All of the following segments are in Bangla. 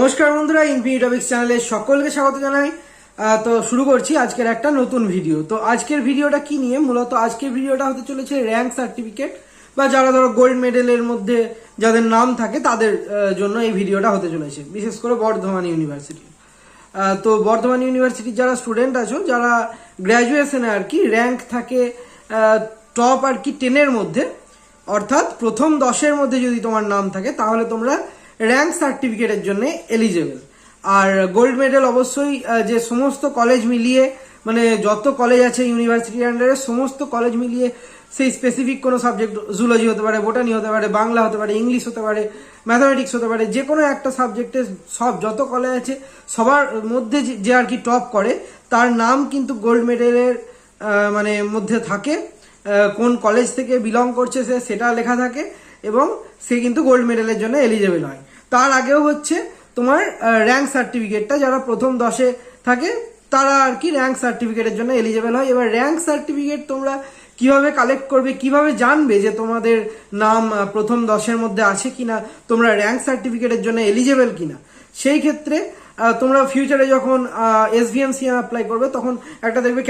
নমস্কার বন্ধুরা, ইনফিনিটপিক্স চ্যানেলে সকলকে স্বাগত জানাই। তো শুরু করছি আজকের একটা নতুন ভিডিও। তো আজকের ভিডিওটা কি নিয়ে? মূলত আজকের ভিডিওটা হতে চলেছে র্যাঙ্ক সার্টিফিকেট বা যারা ধরো গোল্ড মেডেলের মধ্যে যাদের নাম থাকে তাদের জন্য এই ভিডিওটা হতে চলেছে, বিশেষ করে বর্ধমান ইউনিভার্সিটি। তো বর্ধমান ইউনিভার্সিটির যারা স্টুডেন্ট আছো, যারা গ্র্যাজুয়েশনে আর কি র্যাঙ্ক থাকে টপ আর কি 10-এর মধ্যে, অর্থাৎ প্রথম 10-এর মধ্যে যদি তোমার নাম থাকে তাহলে তোমরা র্যাঙ্ক সার্টিফিকেটের জন্য এলিজেবল। আর গোল্ড মেডেল অবশ্যই যে সমস্ত কলেজ মিলিয়ে, মানে যত কলেজ আছে ইউনিভার্সিটির আন্ডারে সমস্ত কলেজ মিলিয়ে সেই স্পেসিফিক কোনো সাবজেক্ট, জুলজি হতে পারে, বোটানি হতে পারে, বাংলা হতে পারে, ইংলিশ হতে পারে, ম্যাথামেটিক্স হতে পারে, যে কোনো একটা সাবজেক্টে সব যত কলেজ আছে সবার মধ্যে যে আর কি টপ করে তার নাম কিন্তু গোল্ড মেডেলের মানে মধ্যে থাকে। কোন কলেজ থেকে বিলং করছে সেটা লেখা থাকে এবং সে কিন্তু গোল্ড মেডেলের জন্য এলিজেবল হয়। তার আগেও হচ্ছে তোমার র্যাঙ্ক সার্টিফিকেটটা, যারা প্রথম 10-এ থাকে তারা আর কি র্যাঙ্ক সার্টিফিকেটের জন্য এলিজেবল হয়। এবার র্যাঙ্ক সার্টিফিকেট তোমরা কিভাবে কালেক্ট করবে, কিভাবে জানবে যে তোমাদের নাম প্রথম 10-এর মধ্যে আছে কিনা, তোমরা র্যাঙ্ক সার্টিফিকেটের জন্য এলিজেবল কিনা, সেই ক্ষেত্রে তোমরা ফিউচারে যখন SVMCM অ্যাপ্লাই করবে তখন একটা দেখবে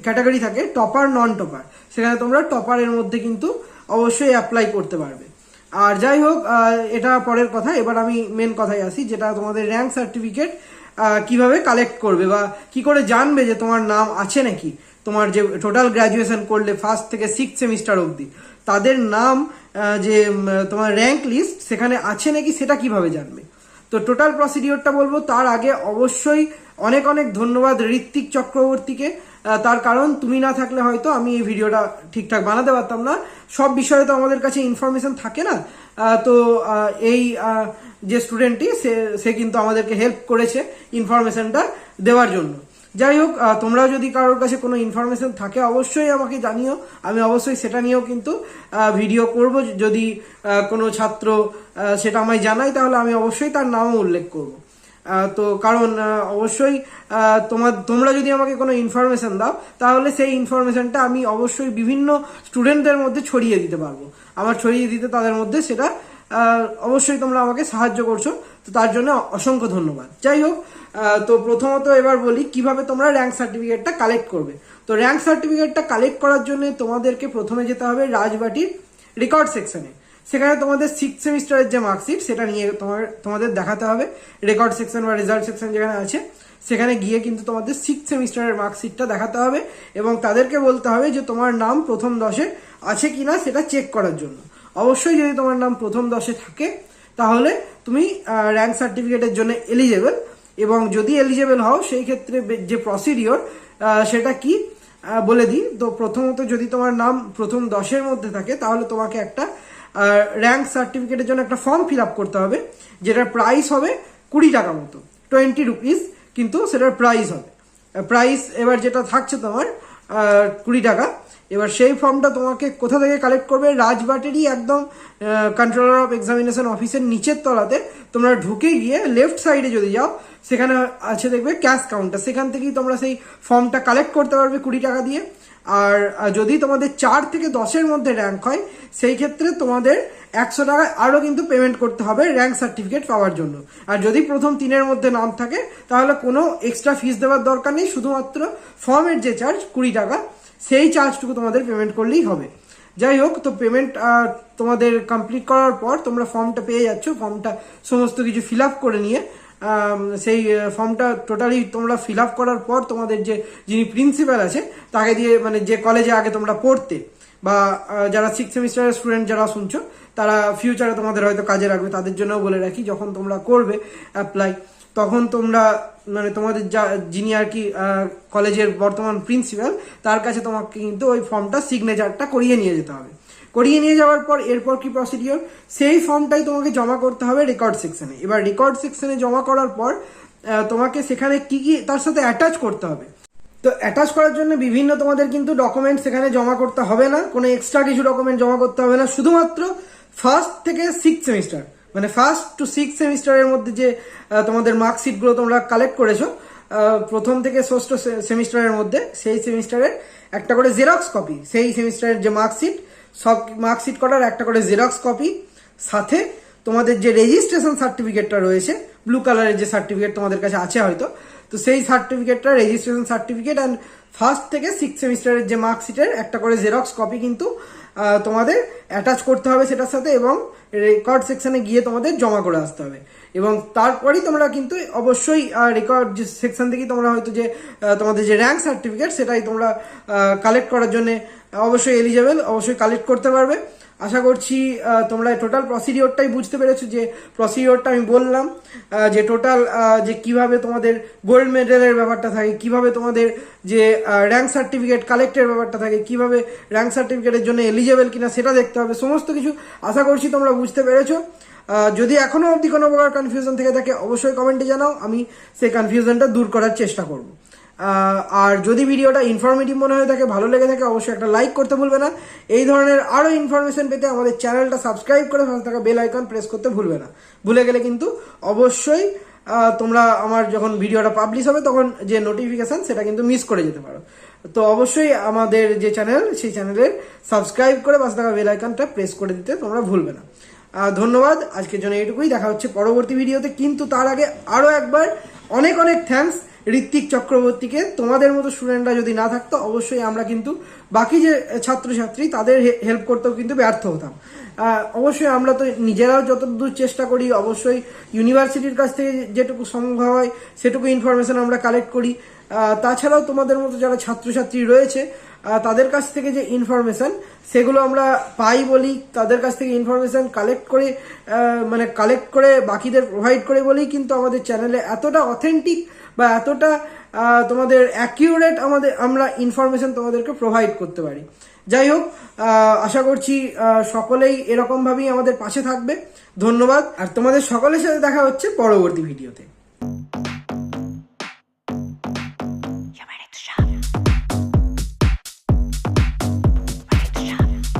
ক্যাটাগরি থাকে টপার নন টপার, সেখানে তোমরা টপারের মধ্যে কিন্তু অবশ্যই অ্যাপ্লাই করতে পারবে। আর যাই হোক, এটা পরের কথা। এবার আমি মেন কথায় আসি, যেটা তোমাদের র্যাঙ্ক সার্টিফিকেট কিভাবে কালেক্ট করবে বা কি করে জানবে যে তোমার নাম আছে নাকি। তোমার যে টোটাল গ্র্যাজুয়েশন করলে 1st থেকে 6th সেমিস্টার অবধি তাদের নাম যে তোমার র্যাঙ্ক লিস্ট সেখানে আছে নাকি সেটা কিভাবে জানবে। তো টোটাল প্রসিডিওরটা বলবো, তার আগে অবশ্যই অনেক অনেক ধন্যবাদ ঋত্বিক চক্রবর্তীকে। তার কারণ তুমি না থাকলে হয়তো আমি এই ভিডিওটা ঠিকঠাক বানাতে পারতাম না। সব বিষয়ে তো আমাদের কাছে ইনফরমেশন থাকে না। তো এই যে স্টুডেন্টটি সে কিন্তু আমাদেরকে হেল্প করেছে ইনফরমেশনটা দেওয়ার জন্য। যাই হোক, তোমরাও যদি কারোর কাছে কোনো ইনফরমেশন থাকে অবশ্যই আমাকে জানিও, আমি অবশ্যই সেটা নিয়েও কিন্তু ভিডিও করব। যদি কোনো ছাত্র সেটা আমায় জানায় তাহলে আমি অবশ্যই তার নামও উল্লেখ করব। তো কারণ অবশ্যই তোমরা যদি আমাকে কোনো ইনফরমেশন দাও তাহলে সেই ইনফরমেশনটা আমি অবশ্যই বিভিন্ন স্টুডেন্টদের মধ্যে ছড়িয়ে দিতে পারবো। আমার ছড়িয়ে দিতে তাদের মধ্যে সেটা অবশ্যই তোমরা আমাকে সাহায্য করছো, তো তার জন্য অসংখ্য ধন্যবাদ। যাই হোক, তো প্রথমত এবার বলি কিভাবে তোমরা র্যাঙ্ক সার্টিফিকেটটা কালেক্ট করবে। তো র্যাঙ্ক সার্টিফিকেটটা কালেক্ট করার জন্য তোমাদেরকে প্রথমে যেতে হবে রাজবাটির রেকর্ড সেকশনে। সেখানে তোমাদের 6th সেমিস্টারের যে মার্কশিট সেটা নিয়ে তোমাদের দেখাতে হবে। রেকর্ড সেকশন বা রেজাল্ট সেকশন যেখানে আছে সেখানে গিয়ে কিন্তু তোমাদের 6th সেমিস্টারের মার্কশিটটা দেখাতে হবে এবং তাদেরকে বলতে হবে যে তোমার নাম প্রথম 10-এ আছে কিনা সেটা চেক করার জন্য। অবশ্যই যদি তোমার নাম প্রথম 10-এ থাকে তাহলে তুমি র্যাঙ্ক সার্টিফিকেটের জন্য এলিজেবল। এবং যদি এলিজেবল হও সেই ক্ষেত্রে যে প্রসিডিওর সেটা কি বলে দিই। তো প্রথমত যদি তোমার নাম প্রথম 10-এর মধ্যে থাকে তাহলে তোমাকে একটা র্যাঙ্ক সার্টিফিকেটের জন্য একটা ফর্ম ফিল আপ করতে হবে, যেটার প্রাইস হবে 20 টাকা মতো, 20 রুপিস, কিন্তু সেটার প্রাইস হবে প্রাইস এবার যেটা থাকছে তোমার 20 টাকা। এবার সেই ফর্মটা তোমাকে কোথা থেকে কালেক্ট করবে? রাজবাটেরই একদম কন্ট্রোলার অফ এক্সামিনেশন অফিসের নিচের তলাতে তোমরা ঢুকে গিয়ে লেফট সাইডে যদি যাও সেখানে আছে দেখবে ক্যাশ কাউন্টার, সেখান থেকেই তোমরা সেই ফর্মটা কালেক্ট করতে পারবে 20 টাকা দিয়ে। আর যদি তোমাদের 4 থেকে 10-এর মধ্যে র্যাঙ্ক হয় সেই ক্ষেত্রে তোমাদের 100 টাকা আরও কিন্তু পেমেন্ট করতে হবে র্যাঙ্ক সার্টিফিকেট পাওয়ার জন্য। আর যদি প্রথম 3-এর মধ্যে নাম থাকে তাহলে কোনো এক্সট্রা ফিস দেওয়ার দরকার নেই, শুধুমাত্র ফর্মের যে চার্জ 20 টাকা সেই চার্জটুকু তোমাদের পেমেন্ট করলেই হবে। যাই হোক, তো পেমেন্ট তোমাদের কমপ্লিট করার পর তোমরা ফর্মটা পেয়ে যাচ্ছ। ফর্মটা সমস্ত কিছু ফিল আপ করে নিয়ে সেই ফর্মটা টোটালি তোমরা ফিল আপ করার পর তোমাদের যিনি প্রিন্সিপাল আছে তাকে দিয়ে, মানে যে কলেজে আগে তোমরা পড়তে বা যারা 6th সেমিস্টারের স্টুডেন্ট যারা শুনছো তারা ফিউচারে তোমাদের হয়তো কাজে রাখবে, তাদের জন্যও বলে রাখি যখন তোমরা করবে অ্যাপ্লাই তখন তোমরা মানে তোমাদের যিনি আর কি কলেজের বর্তমান প্রিন্সিপাল তার কাছে তোমাকে কিন্তু ওই ফর্মটা সিগনেচারটা করিয়ে নিয়ে যেতে হবে। করিয়ে নিয়ে যাওয়ার পর এরপর কি প্রসিডিওর, সেই ফর্মটাই তোমাকে জমা করতে হবে রেকর্ড সেকশনে। এবার রেকর্ড সেকশনে জমা করার পর তোমাকে সেখানে কি কি তার সাথে অ্যাটাচ করতে হবে। তো অ্যাটাচ করার জন্য বিভিন্ন তোমাদের কিন্তু ডকুমেন্ট সেখানে জমা করতে হবে না, কোনো এক্সট্রা কিছু ডকুমেন্ট জমা করতে হবে না। শুধুমাত্র 1st থেকে 6th সেমিস্টার, মানে 1st to 6th সেমিস্টারের মধ্যে যে তোমাদের মার্কশিটগুলো তোমরা কালেক্ট করেছো প্রথম থেকে 6ষ্ঠ সেমিস্টারের মধ্যে, সেই সেমিস্টারের একটা করে জেরক্স কপি, সেই সেমিস্টারের যে মার্কশিট সব মার্কশিট করার একটা করে জেরক্স কপি, সাথে তোমাদের যে রেজিস্ট্রেশন সার্টিফিকেটটা রয়েছে ব্লু কালারের যে সার্টিফিকেট তোমাদের কাছে আছে হয়তো, তো সেই সার্টিফিকেটটা রেজিস্ট্রেশন সার্টিফিকেট অ্যান্ড ফার্স্ট থেকে 6 সেমিস্টারের যে মার্কশিটের একটা করে জেরক্স কপি কিন্তু তোমাদের অ্যাটাচ করতে হবে সেটার সাথে, এবং রেকর্ড সেকশনে গিয়ে তোমাদের জমা করে আসতে হবে। এবং তারপরেই তোমরা কিন্তু অবশ্যই রেকর্ড সেকশন থেকেই তোমরা হয়তো যে তোমাদের যে র্যাঙ্ক সার্টিফিকেট সেটাই তোমরা কালেক্ট করার জন্য অবশ্যই এলিজেবল, অবশ্যই কালেক্ট করতে পারবে। আশা করছি তোমরা টোটাল প্রসিডিওরটাই বুঝতে পেরেছো, যে প্রসিডিওরটা আমি বললাম যে টোটাল যে কিভাবে তোমাদের গোল্ড মেডেলের ব্যাপারটা থাকে, কিভাবে তোমাদের যে র্যাঙ্ক সার্টিফিকেট কালেক্টের ব্যাপারটা থাকে, কিভাবে র্যাঙ্ক সার্টিফিকেটের জন্য এলিজেবল কিনা সেটা দেখতে হবে, সমস্ত কিছু আশা করছি তোমরা বুঝতে পেরেছো। যদি এখনো অবধি কোনো প্রকার কনফিউশন থেকে থাকে অবশ্যই কমেন্টে জানাও, আমি সেই কনফিউশনটা দূর করার চেষ্টা করব। আর যদি ভিডিওটা ইনফরমেটিভ মনে হয়ে থাকে, ভালো লেগে থাকে, অবশ্যই একটা লাইক করতে ভুলবে না। এই ধরনের আরও ইনফরমেশন পেতে আমাদের চ্যানেলটা সাবস্ক্রাইব করে পাশে থাকা বেল আইকন প্রেস করতে ভুলবে না। ভুলে গেলে কিন্তু অবশ্যই তোমরা আমার যখন ভিডিওটা পাবলিশ হবে তখন যে নোটিফিকেশন সেটা কিন্তু মিস করে যেতে পারো। তো অবশ্যই আমাদের যে চ্যানেল সেই চ্যানেলের সাবস্ক্রাইব করে পাশে থাকা বেল আইকনটা প্রেস করে দিতে তোমরা ভুলবে না। ধন্যবাদ, আজকের জন্য এইটুকুই। দেখা হচ্ছে পরবর্তী ভিডিওতে, কিন্তু তার আগে আরও একবার অনেক অনেক থ্যাঙ্কস ঋত্বিক চক্রবর্তীকে। তোমাদের মতো স্টুডেন্টরা যদি না থাকতো অবশ্যই আমরা কিন্তু বাকি যে ছাত্রছাত্রী তাদের হেল্প করতেও কিন্তু ব্যর্থ হতাম। অবশ্যই আমরা তো নিজেরাও যতদূর চেষ্টা করি, অবশ্যই ইউনিভার্সিটির কাছ থেকে যেটুকু সম্ভব হয় সেটুকু ইনফরমেশন আমরা কালেক্ট করি। তাছাড়াও তোমাদের মতো যারা ছাত্রছাত্রী রয়েছে তাদের কাছ থেকে যে ইনফরমেশন সেগুলো আমরা পাই বলি, তাদের কাছ থেকে ইনফরমেশন কালেক্ট করে বাকিদের প্রোভাইড করে বলেই কিন্তু আমাদের চ্যানেলে এতটা অথেন্টিক বা এতটা তোমাদের অ্যাকিউরেট আমরা ইনফরমেশন তোমাদেরকে প্রোভাইড করতে পারি। যাই হোক, আশা করছি সকলেই এরকমভাবেই আমাদের পাশে থাকবে। ধন্যবাদ, আর তোমাদের সকলের সাথে দেখা হচ্ছে পরবর্তী ভিডিওতে।